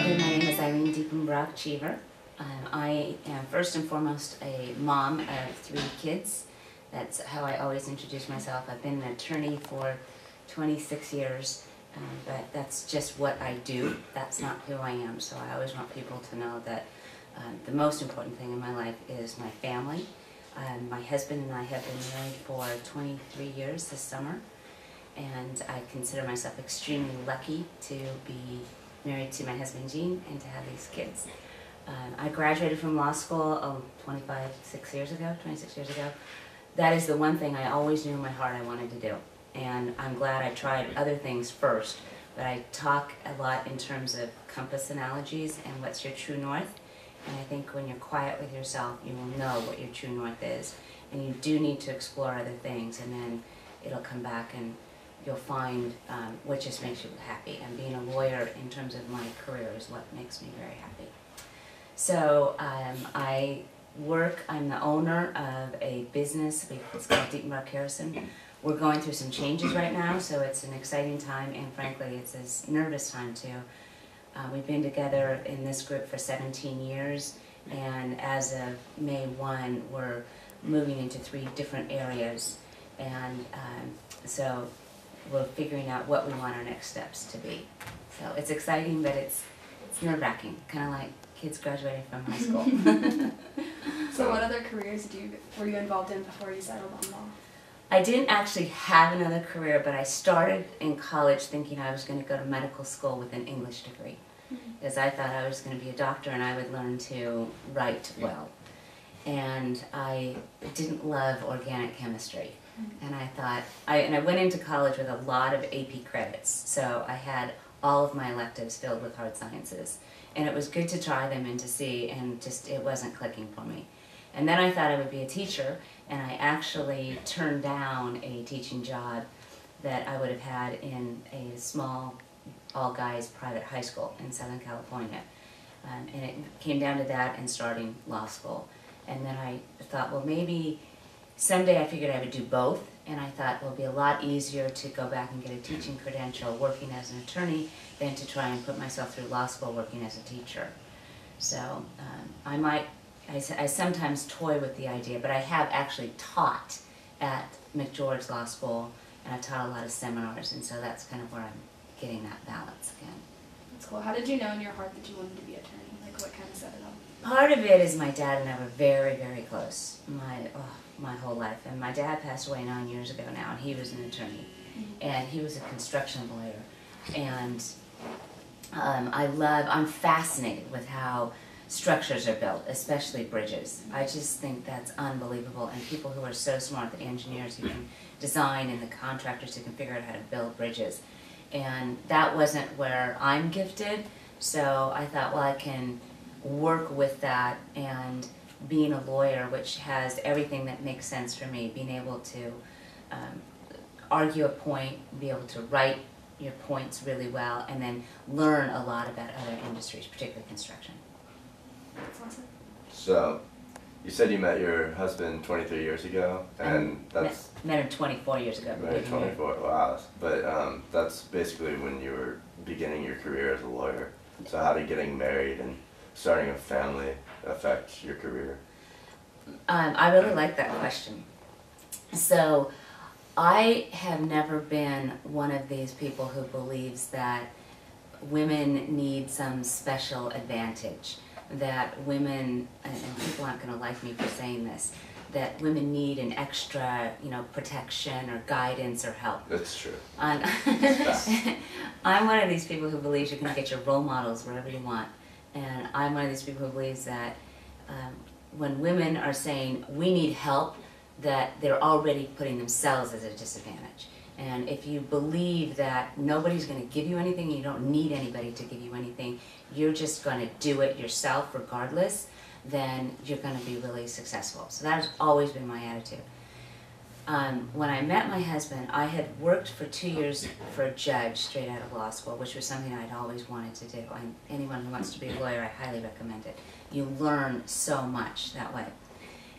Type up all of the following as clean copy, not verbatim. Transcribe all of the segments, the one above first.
Okay, my name is Eileen Diepenbrock Cheever. I am first and foremost a mom of 3 kids. That's how I always introduce myself. I've been an attorney for 26 years, but that's just what I do. That's not who I am. So I always want people to know that the most important thing in my life is my family. My husband and I have been married for 23 years this summer, and I consider myself extremely lucky to be married to my husband Gene and to have these kids. I graduated from law school 26 years ago. That is the one thing I always knew in my heart I wanted to do. And I'm glad I tried other things first, but I talk a lot in terms of compass analogies and what's your true north. And I think when you're quiet with yourself, you will know what your true north is. And you do need to explore other things, and then it'll come back and you'll find what just makes you happy. And being a lawyer in terms of my career is what makes me very happy. So I'm the owner of a business, it's called Diepenbrock Harrison. We're going through some changes right now, so it's an exciting time, and frankly it's a nervous time too. We've been together in this group for 17 years, and as of May 1, we're moving into 3 different areas, and so we're figuring out what we want our next steps to be. So it's exciting, but it's nerve-wracking, kind of like kids graduating from high school. So what other careers were you involved in before you settled on law? I didn't actually have another career, but I started in college thinking I was going to go to medical school with an English degree, because I thought I was going to be a doctor and I would learn to write well. And I didn't love organic chemistry. And I thought, I went into college with a lot of AP credits, so I had all of my electives filled with hard sciences. And it was good to try them and to see, and just it wasn't clicking for me. And then I thought I would be a teacher, and I actually turned down a teaching job that I would have had in a small, all-guys private high school in Southern California. And it came down to that and starting law school. And then I thought, well, maybe someday I figured I would do both, and I thought it would be a lot easier to go back and get a teaching credential working as an attorney than to try and put myself through law school working as a teacher. So I sometimes toy with the idea, but I have actually taught at McGeorge Law School, and I've taught a lot of seminars, and so that's kind of where I'm getting that balance again. That's cool. How did you know in your heart that you wanted to be an attorney? Like what kind of set it up? Part of it is my dad and I were very, very close my whole life. And my dad passed away 9 years ago now, and he was an attorney. And he was a construction lawyer. And I'm fascinated with how structures are built, especially bridges. I just think that's unbelievable. And people who are so smart, the engineers who can design and the contractors who can figure out how to build bridges. And that wasn't where I'm gifted, so I thought, well, I can work with that, and being a lawyer, which has everything that makes sense for me, being able to argue a point, be able to write your points really well, and then learn a lot about other industries, particularly construction. That's awesome. So, you said you met your husband 23 years ago, and that's... Met him 24 years ago. Met 24, wow. But that's basically when you were beginning your career as a lawyer. So how did getting married and starting a family affect your career? I really like that question. So, I have never been one of these people who believes that women need some special advantage, that women, and people aren't going to like me for saying this, that women need an extra, protection or guidance or help. That's true. I'm one of these people who believes you can get your role models wherever you want. And I'm one of these people who believes that when women are saying, we need help, that they're already putting themselves at a disadvantage. And if you believe that nobody's going to give you anything, you don't need anybody to give you anything, you're just going to do it yourself regardless, then you're going to be really successful. So that has always been my attitude. When I met my husband, I had worked for 2 years for a judge straight out of law school, which was something I'd always wanted to do. And anyone who wants to be a lawyer, I highly recommend it. You learn so much that way.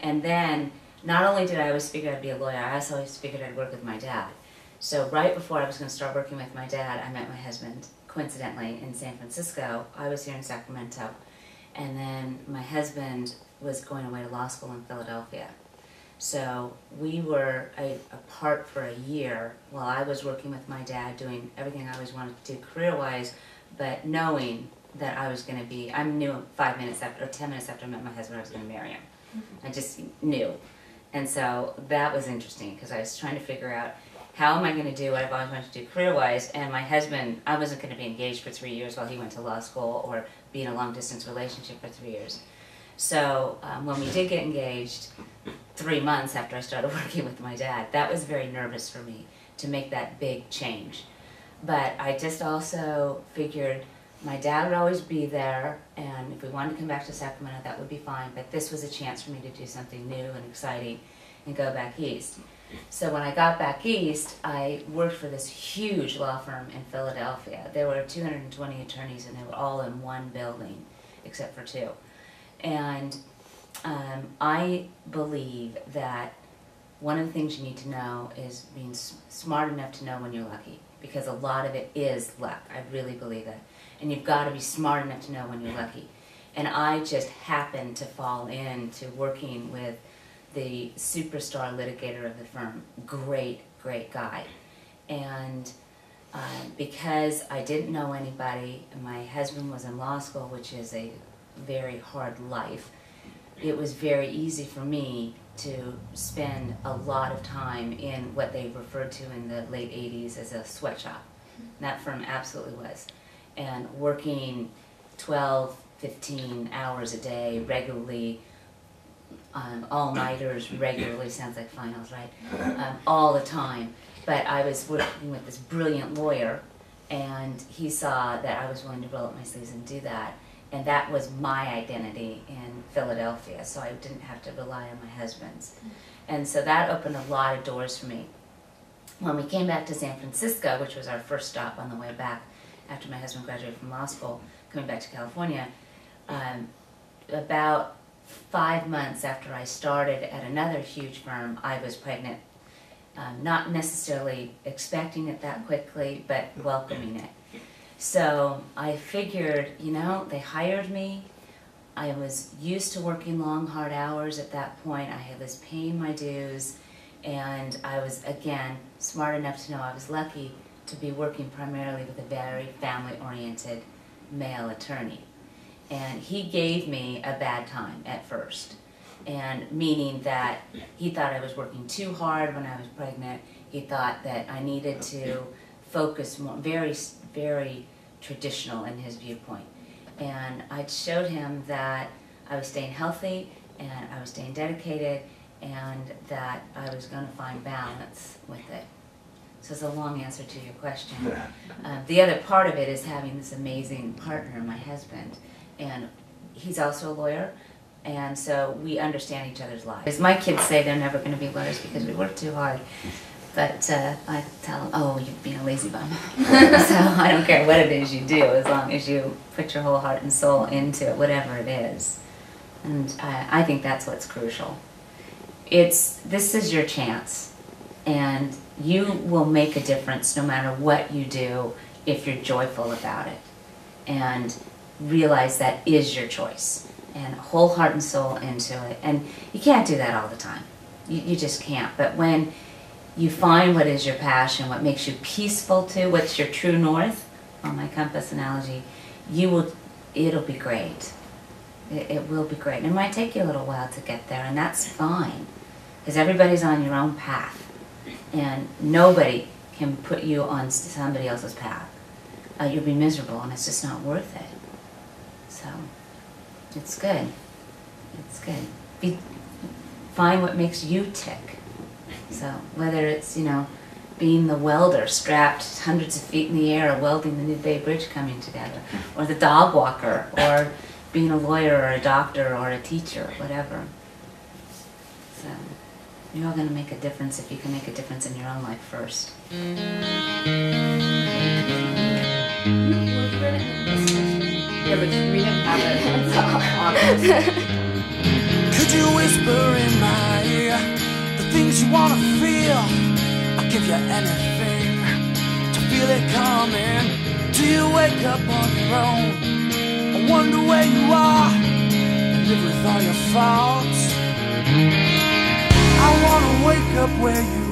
And then, not only did I always figure I'd be a lawyer, I also always figured I'd work with my dad. So right before I was going to start working with my dad, I met my husband coincidentally, in San Francisco. I was here in Sacramento. And then my husband was going away to law school in Philadelphia. So we were apart for a year while I was working with my dad, doing everything I always wanted to do career-wise, but knowing that I was going to be, I knew 5 minutes after, or 10 minutes after I met my husband, I was going to marry him. I just knew. And so that was interesting because I was trying to figure out how am I going to do what I've always wanted to do career-wise. And my husband, I wasn't going to be engaged for 3 years while he went to law school or be in a long-distance relationship for 3 years. So when we did get engaged, 3 months after I started working with my dad, that was very nervous for me to make that big change. But I just also figured my dad would always be there, and if we wanted to come back to Sacramento, that would be fine. But this was a chance for me to do something new and exciting and go back east. So when I got back east, I worked for this huge law firm in Philadelphia. There were 220 attorneys, and they were all in one building, except for 2. And I believe that one of the things you need to know is being smart enough to know when you're lucky, because a lot of it is luck. I really believe that. And you've got to be smart enough to know when you're lucky. And I just happened to fall into working with the superstar litigator of the firm. Great, great guy. And because I didn't know anybody, and my husband was in law school, which is a very hard life, it was very easy for me to spend a lot of time in what they referred to in the late 80s as a sweatshop. That firm absolutely was. And working 12, 15 hours a day regularly, all-nighters regularly, sounds like finals, right? All the time. But I was working with this brilliant lawyer, and he saw that I was willing to roll up my sleeves and do that. And that was my identity in Philadelphia, so I didn't have to rely on my husband's. And so that opened a lot of doors for me. When we came back to San Francisco, which was our first stop on the way back after my husband graduated from law school, coming back to California, about 5 months after I started at another huge firm, I was pregnant. Not necessarily expecting it that quickly, but welcoming it. So I figured, you know, they hired me. I was used to working long, hard hours at that point. I was paying my dues, and I was, again, smart enough to know I was lucky to be working primarily with a very family-oriented male attorney. And he gave me a bad time at first, and meaning that he thought I was working too hard when I was pregnant. He thought that I needed to focus more, very, very traditional in his viewpoint. And I showed him that I was staying healthy, and I was staying dedicated, and that I was going to find balance with it. So it's a long answer to your question. The other part of it is having this amazing partner, my husband, and he's also a lawyer, and so we understand each other's lives. My kids say they're never going to be lawyers because we work too hard, but I tell them, oh, you're being a lazy bum. So I don't care what it is you do, as long as you put your whole heart and soul into it, whatever it is. And I think that's what's crucial. This is your chance, and you will make a difference no matter what you do if you're joyful about it. And realize that is your choice, and whole heart and soul into it. And you can't do that all the time. You just can't. But when you find what is your passion, what makes you peaceful too, what's your true north, on my compass analogy, it'll be great. It will be great. And it might take you a little while to get there, and that's fine, because everybody's on your own path, and nobody can put you on somebody else's path. You'll be miserable, and it's just not worth it. So, it's good. It's good. Find what makes you tick. So, whether it's, you know, being the welder strapped hundreds of feet in the air or welding the New Bay Bridge coming together, or the dog walker, or being a lawyer or a doctor or a teacher, whatever. So, you're all going to make a difference if you can make a difference in your own life first. Yeah, but we didn't have it. Could you whisper in my ear the things you wanna feel? I'll give you anything to feel it coming, Do you wake up on your own? I wonder where you are and live with all your faults. I wanna wake up where you